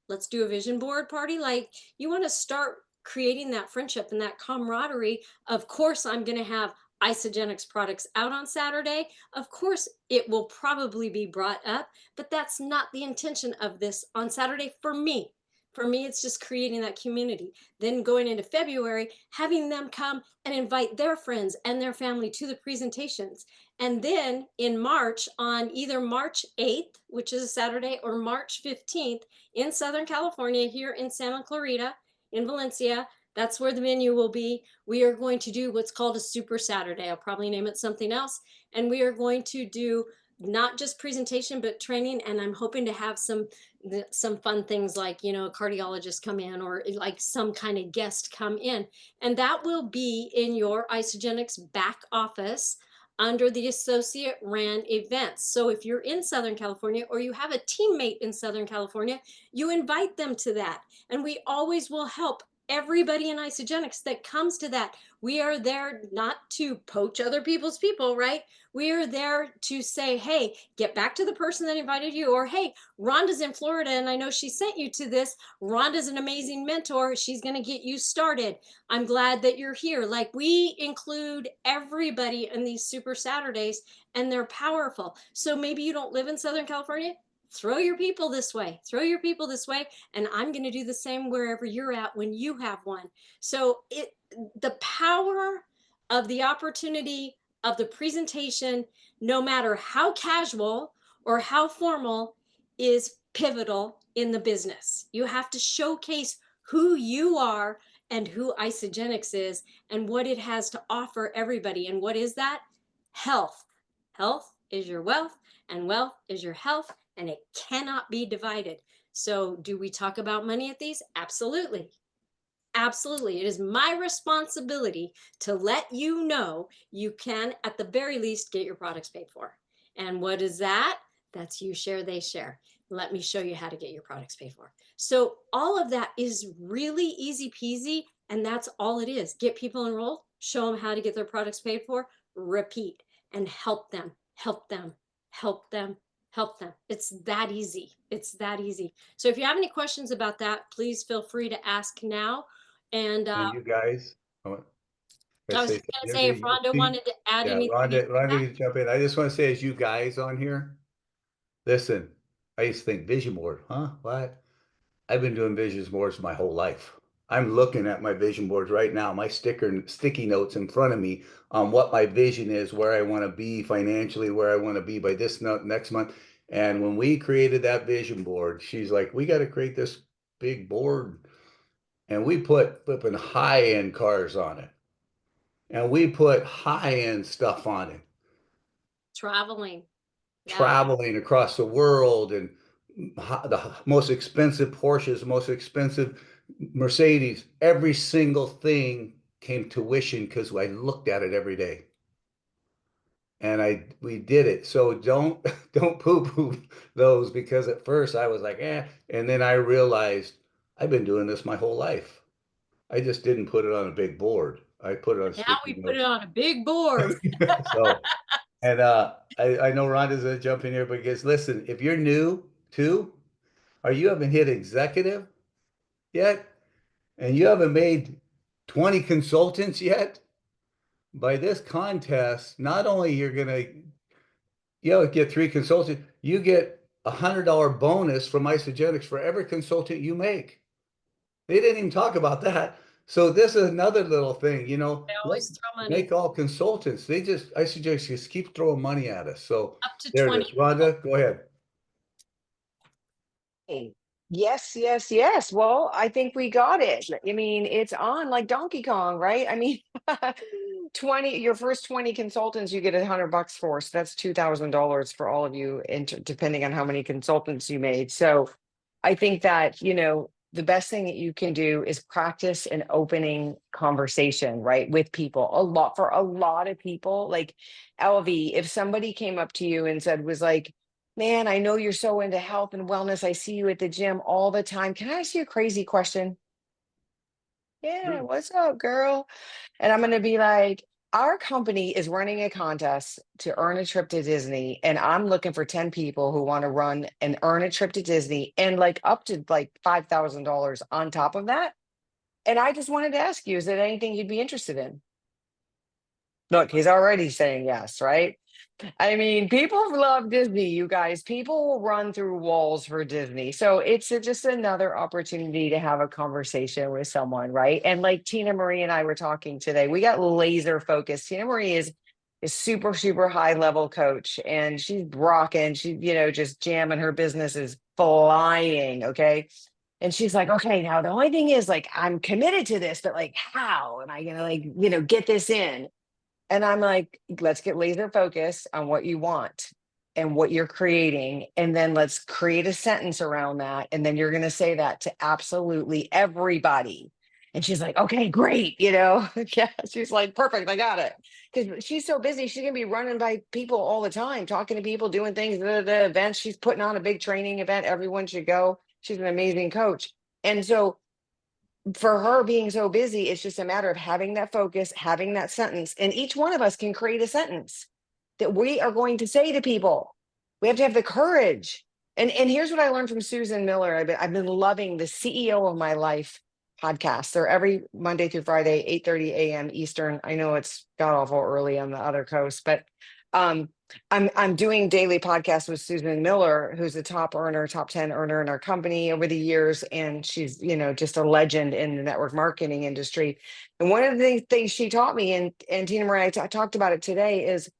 let's do a vision board party? Like, you want to start creating that friendship and that camaraderie. Of course, I'm going to have Isogenics products out on Saturday. Of course, it will probably be brought up, but that's not the intention of this on Saturday for me. For me, it's just creating that community. Then going into February, having them come and invite their friends and their family to the presentations. And then in March, on either March 8th, which is a Saturday, or March 15th in Southern California, here in Santa Clarita, in Valencia, that's where the venue will be. We are going to do what's called a Super Saturday. I'll probably name it something else. And we are going to do not just presentation, but training. And I'm hoping to have some fun things like, you know, a cardiologist come in, or like some kind of guest come in. And that will be in your Isogenics back office under the associate ran events. So if you're in Southern California, or you have a teammate in Southern California, you invite them to that. And we always will help everybody in Isogenics that comes to that. We are there not to poach other people's people, right? We are there to say, hey, get back to the person that invited you, or hey, Rhonda's in Florida and I know she sent you to this. Rhonda's an amazing mentor. She's going to get you started. I'm glad that you're here. Like, we include everybody in these Super Saturdays, and they're powerful. So maybe you don't live in Southern California. Throw your people this way, throw your people this way. And I'm going to do the same wherever you're at when you have one. So the power of the opportunity of the presentation, no matter how casual or how formal, is pivotal in the business. You have to showcase who you are and who Isogenics is and what it has to offer everybody. And what is that? Health. Health is your wealth, and wealth is your health, and it cannot be divided. So do we talk about money at these? Absolutely. Absolutely. It is my responsibility to let you know you can, at the very least, get your products paid for. And what is that? That's you share, they share. Let me show you how to get your products paid for. So all of that is really easy peasy, and that's all it is. Get people enrolled, show them how to get their products paid for, repeat, and help them, help them, help them, help them. It's that easy. It's that easy. So if you have any questions about that, please feel free to ask now. And you guys, I was going to say, if Rhonda wanted to add anything. Rhonda can jump in. I just want to say, as you guys on here, listen, I used to think vision board, huh? What? I've been doing vision boards my whole life. I'm looking at my vision boards right now, my sticky notes in front of me on what my vision is, where I want to be financially, where I want to be by this next month. And when we created that vision board, she's like, we got to create this big board. And we put flipping high-end cars on it. And we put high-end stuff on it. Traveling. Traveling across the world, and the most expensive Porsches, most expensive Mercedes, every single thing came tuition because I looked at it every day. And we did it. So don't poo-poo those, because at first I was like, eh. And then I realized I've been doing this my whole life. I just didn't put it on a big board. I put it on now we put it on a big board. So, and I know Rhonda's gonna jump in here, because listen, if you're new too, or you haven't hit executive yet, and you haven't made 20 consultants yet, by this contest, not only you're gonna get 3 consultants, you get $100 bonus from Isogenics for every consultant you make. They didn't even talk about that. So this is another little thing, They always throw money. make all consultants. I suggest just keep throwing money at us. So Up to there 20. it is. Rhonda, go ahead. Yes, yes, yes. Well, I think we got it. I mean, it's on like Donkey Kong, right? I mean, 20, your first 20 consultants, you get $100 for. So that's $2,000 for all of you, depending on how many consultants you made. So I think that, the best thing that you can do is practice an opening conversation, right? With people. For a lot of people, like LV, if somebody came up to you and was like, Man, I know you're so into health and wellness. I see you at the gym all the time. Can I ask you a crazy question? Yeah, what's up, girl? And I'm going to be like, our company is running a contest to earn a trip to Disney, and I'm looking for 10 people who want to run and earn a trip to Disney and like up to like $5,000 on top of that. And I just wanted to ask you, is there anything you'd be interested in? Look, he's already saying yes, right? I mean, people love Disney, you guys. People will run through walls for Disney. So it's just another opportunity to have a conversation with someone, right? And like Tina Marie and I were talking today, we got laser focused. Tina Marie is super, super high level coach, and she's rocking. She, just jamming. Her business is flying. Okay. And she's like, okay, now the only thing is like, I'm committed to this, but like, how am I gonna like, get this in? And I'm like, let's get laser focused on what you want and what you're creating. And then let's create a sentence around that. And then you're going to say that to absolutely everybody. And she's like, okay, great. Yeah, she's like, perfect. I got it. Because she's so busy. She's going to be running by people all the time, talking to people, doing things, the events. She's putting on a big training event. Everyone should go. She's an amazing coach. And so for her being so busy, it's just a matter of having that focus, having that sentence. And each one of us can create a sentence that we are going to say to people. We have to have the courage. And here's what I learned from Susan Miller. I've been loving the CEO of My Life podcast. They're every Monday through Friday, 8:30 a.m. Eastern. I know it's god awful early on the other coast, but I'm doing daily podcasts with Susan Miller, who's a top 10 earner in our company over the years. And she's, just a legend in the network marketing industry. And one of the things she taught me, and Tina Marie, I talked about it today, is,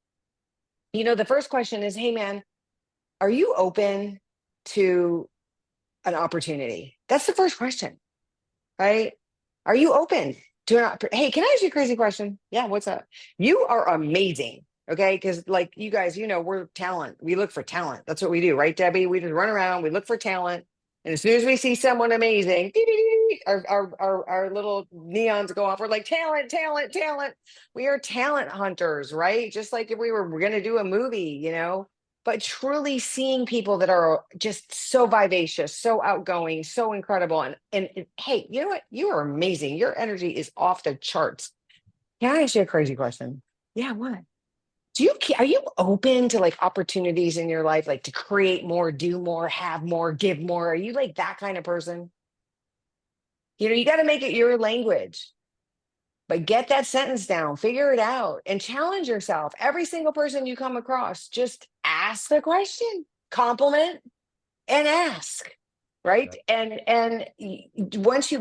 the first question is, hey man, are you open to an opportunity? That's the first question, right? Are you open to hey, can I ask you a crazy question? Yeah, what's up? You are amazing. Okay. Because like you guys, we're talent. We look for talent. That's what we do, right, Debbie? We just run around, we look for talent. And as soon as we see someone amazing, our little neons go off. We're like, talent, talent, talent. We are talent hunters, right? Just like if we were going to do a movie, but truly seeing people that are just so vivacious, so outgoing, so incredible. And hey, you know what? You are amazing. Your energy is off the charts. Can I ask you a crazy question? Yeah, what? Are you open to like opportunities in your life, like to create more, do more, have more, give more? Are you like that kind of person? You got to make it your language. But get that sentence down, figure it out, and challenge yourself. Every single person you come across, just ask the question, compliment, and ask. Right. And once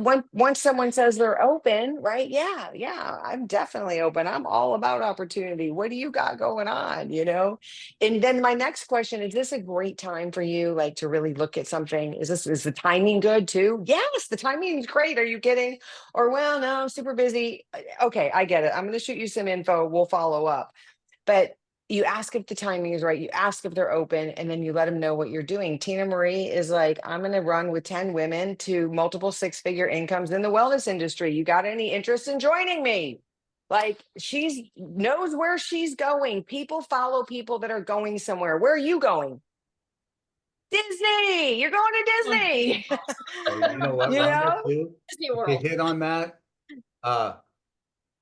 someone says they're open, right? Yeah, I'm definitely open. I'm all about opportunity. What do you got going on? And then my next question is this a great time for you, like to really look at something? Is the timing good too? Yes, the timing is great. Are you kidding? Or, well, no, I'm super busy. Okay, I get it. I'm going to shoot you some info. We'll follow up. But you ask if the timing is right. You ask if they're open, and then you let them know what you're doing. Tina Marie is like, I'm going to run with 10 women to multiple six-figure incomes in the wellness industry. You got any interest in joining me? Like, she knows where she's going. People follow people that are going somewhere. Where are you going? Disney. You're going to Disney. Hey, you know what, Rhonda, too? Disney To World. hit on that,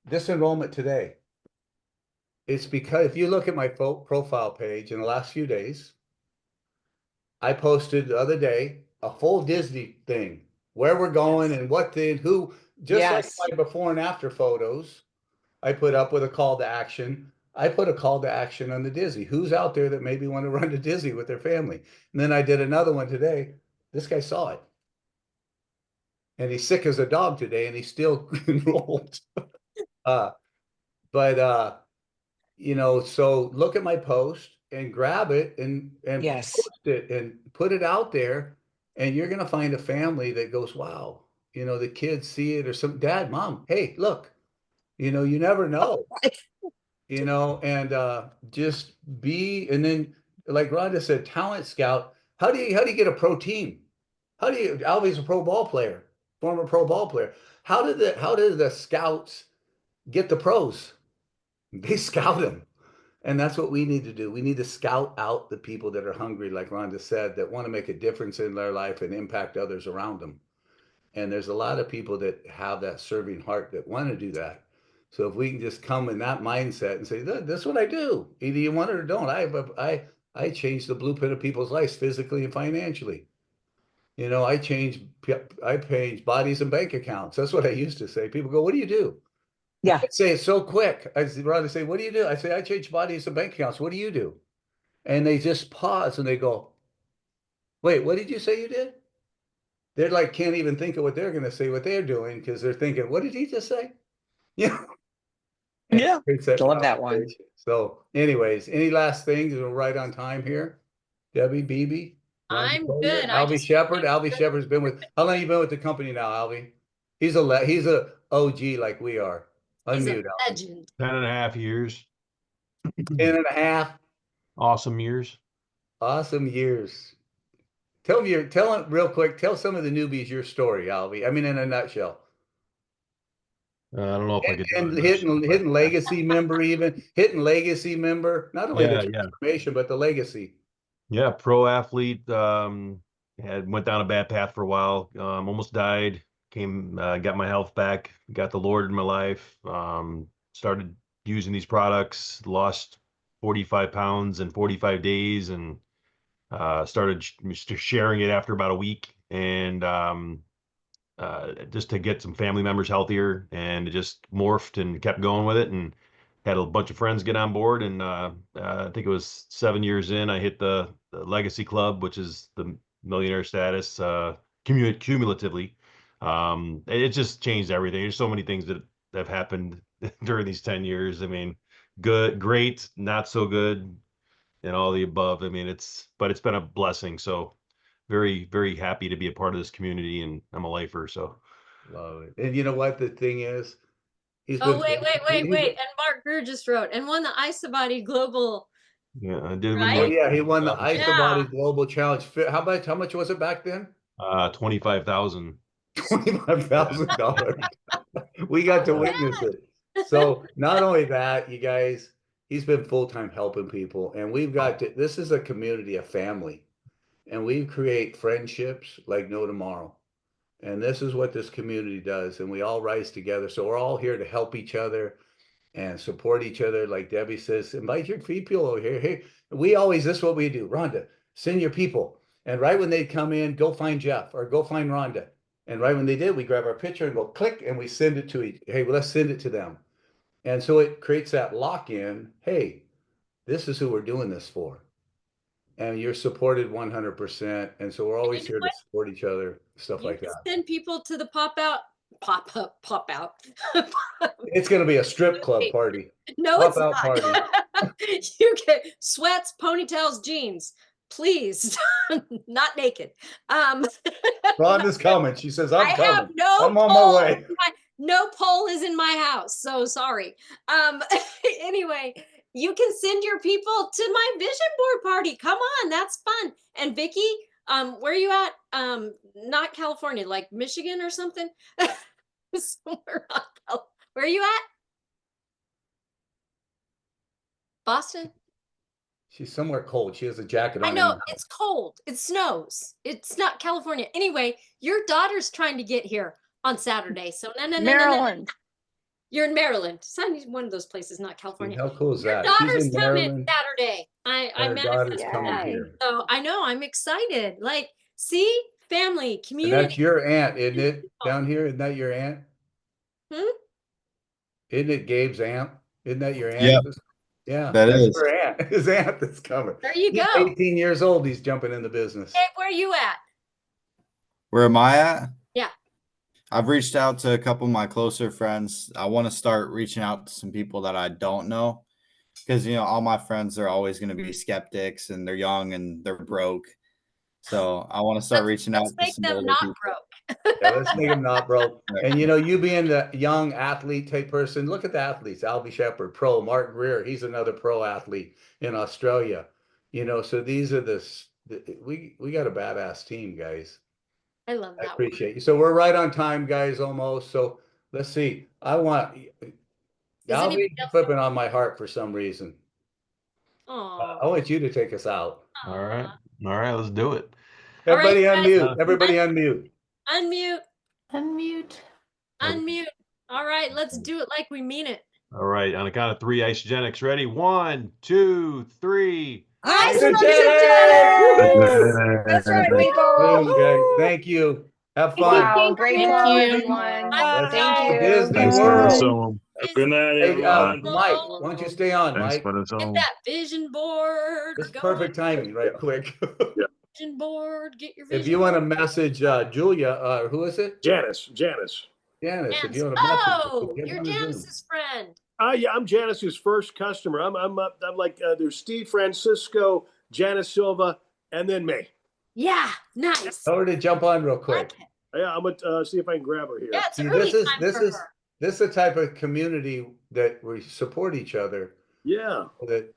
this enrollment today, it's because if you look at my profile page in the last few days, I posted the other day a full Disney thing, where we're going and what did who, just like my before and after photos, I put up with a call to action. I put a call to action on the Disney. Who's out there that maybe want to run to Disney with their family? And then I did another one today. This guy saw it. And he's sick as a dog today, and he's still enrolled. But so look at my post and grab it and post it and put it out there, and you're gonna find a family that goes, wow, the kids see it, or some dad, mom, hey, look, you never know, and just be, and then like Rhonda said, talent scout. How do you get a pro team? Alvy's a pro ball player, former pro ball player. How did the scouts get the pros? They scout them. And that's what we need to do. We need to scout out the people that are hungry, like Rhonda said, that want to make a difference in their life and impact others around them. And there's a lot of people that have that serving heart that want to do that. So if we can just come in that mindset and say, "That's what I do. Either you want it or don't." I change the blueprint of people's lives physically and financially. You know, I change bodies and bank accounts. That's what I used to say. People go, "What do you do?" Yeah. I'd say it so quick. I'd rather say, "What do you do?" I say, "I change bodies and bank accounts. What do you do?" And they just pause and they go, "Wait, what did you say you did?" They're like, can't even think of what they're going to say, what they're doing, because they're thinking, "What did he just say?" Yeah. Yeah. It's that Love that one. conversation. So anyways, any last things? We're right on time here. Debbie, BB, I'm good. I Albie just Shepherd. Albie Shepherd's been with, how long you been with the company now, Albie? He's a OG like we are. he's a Unmute, Albie. legend. 10.5 years. 10.5. Awesome years. Awesome years. Tell them real quick, tell some of the newbies your story, Albie. I mean, in a nutshell. I don't know if I could do And it. hitting legacy member, even hitting legacy member, not only Yeah, the yeah. transformation, but the legacy. Yeah, pro athlete. Went down a bad path for a while. Almost died. Got my health back. Got the Lord in my life. Started using these products. Lost 45 pounds in 45 days, and started sharing it after about a week. And just to get some family members healthier, and it just morphed and kept going with it, and had a bunch of friends get on board. And I think it was 7 years in, I hit the Legacy Club, which is the millionaire status cumulatively. It just changed everything. There's so many things that have happened during these 10 years. I mean, good, great, not so good, and all the above. I mean, it's been a blessing. So very, very happy to be a part of this community, and I'm a lifer. So Love it. And you know what the thing is? He's Oh, been wait. And Mark Greer just wrote and won the Isabody Global. yeah, I did win Oh Right? yeah, he won the the Isabody Global Challenge. How much was it back then? 25,000. $25,000. We got to witness it. So not only that, you guys, he's been full-time helping people, and this is a community, a family, and we create friendships like no tomorrow. And this is what this community does, and we all rise together. So we're all here to help each other and support each other. Like Debbie says, invite your people over here. Hey, this is what we do. Rhonda, send your people. And right when they come in, go find Jeff or go find Rhonda. And right when they did, we grab our picture and go click and we send it to hey, well, let's send it to them. And so it creates that lock-in. Hey, this is who we're doing this for. And you're supported 100%. And so we're always here to support each other, stuff like that. Send people to the pop out. It's going to be a strip club party. No, pop it's out not. party. You get sweats, ponytails, jeans. Please, not naked. Rhonda's coming. She says, I'm coming. Have no I'm on my way. No pole is in my house, so sorry. Anyway, you can send your people to my vision board party. Come on, that's fun. And Vicky, where are you at? Not California, like Michigan or something. Somewhere where are you at? Boston? She's somewhere cold. She has a jacket on. I know, it's cold. It snows. It's not California. Anyway, your daughter's trying to get here on Saturday. So no. Maryland. You're in Maryland. It's one of those places, not California. How cool is Your that? daughter's coming Saturday. I Her daughter's coming here. So I know, I'm excited. Like, see, family, And community. that's your aunt, isn't it? Down here, isn't that your aunt? Isn't it Gabe's aunt? Isn't that your aunt? Yep. Yeah, That that's is. her aunt. His aunt that's coming. There you He's go. 18 years old. He's jumping in the business. Hey, where are you at? Where am I at? Yeah. I've reached out to a couple of my closer friends. I want to start reaching out to some people that I don't know because, all my friends are always going to be skeptics and they're young and they're broke. So I want to start reaching out to some older people. Yeah, let's make them not broke. And you being the young athlete type person, look at the athletes. Albie Shepherd, pro. Mark Greer, he's another pro athlete in Australia. So these are we got a badass team, guys. I love that. I appreciate you. So we're right on time, guys, almost. So let's see. Albie flipping on my heart for some reason. Oh. I want you to take us out. All right. All right, let's do it. All right, Everybody guys. unmute. Everybody unmute. Unmute. Unmute. Unmute. All right, let's do it like we mean it. All right, on the count of three, Isogenics, ready? 1, 2, 3. That's right, people. Boom, guys. Thank you. Have fun. Wow, great Thank call, you. everyone. That's Thank you. Disney Thanks for the World. song. Good night, Hey, everyone. Mike, why don't you stay on, Thanks Mike? for the Get song. that vision board. It's going. perfect timing, right quick. Vision board. Get your vision If you want to board. message Julia, who is it? Janice. Janice, if Janice. you want to message her, Oh, get you're on the Zoom. Janice's friend. Yeah, I'm Janice's first customer. I'm like there's Steve Francisco, Janice Silva, and then me. Yeah, nice. Tell her to jump on real quick. Yeah, I'm gonna see if I can grab her here. Yeah, it's See, early time this for is her. this is the type of community that we support each other. Yeah. That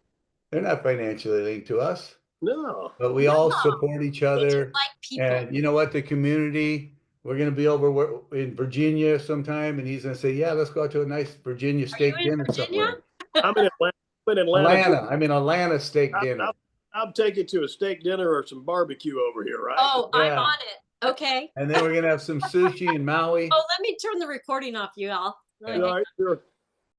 they're not financially linked to us. No. But we all support each other. Like people. And you know what? The community, we're going to be over in Virginia sometime, and he's going to say, yeah, let's go out to a nice Virginia steak dinner somewhere. I'm in Atlanta. I'm in Atlanta steak dinner. I'll take you to a steak dinner or some barbecue over here, right? Oh, I'm on it. Okay. And then we're going to have some sushi in Maui. Oh, let me turn the recording off, you all. All right, sure.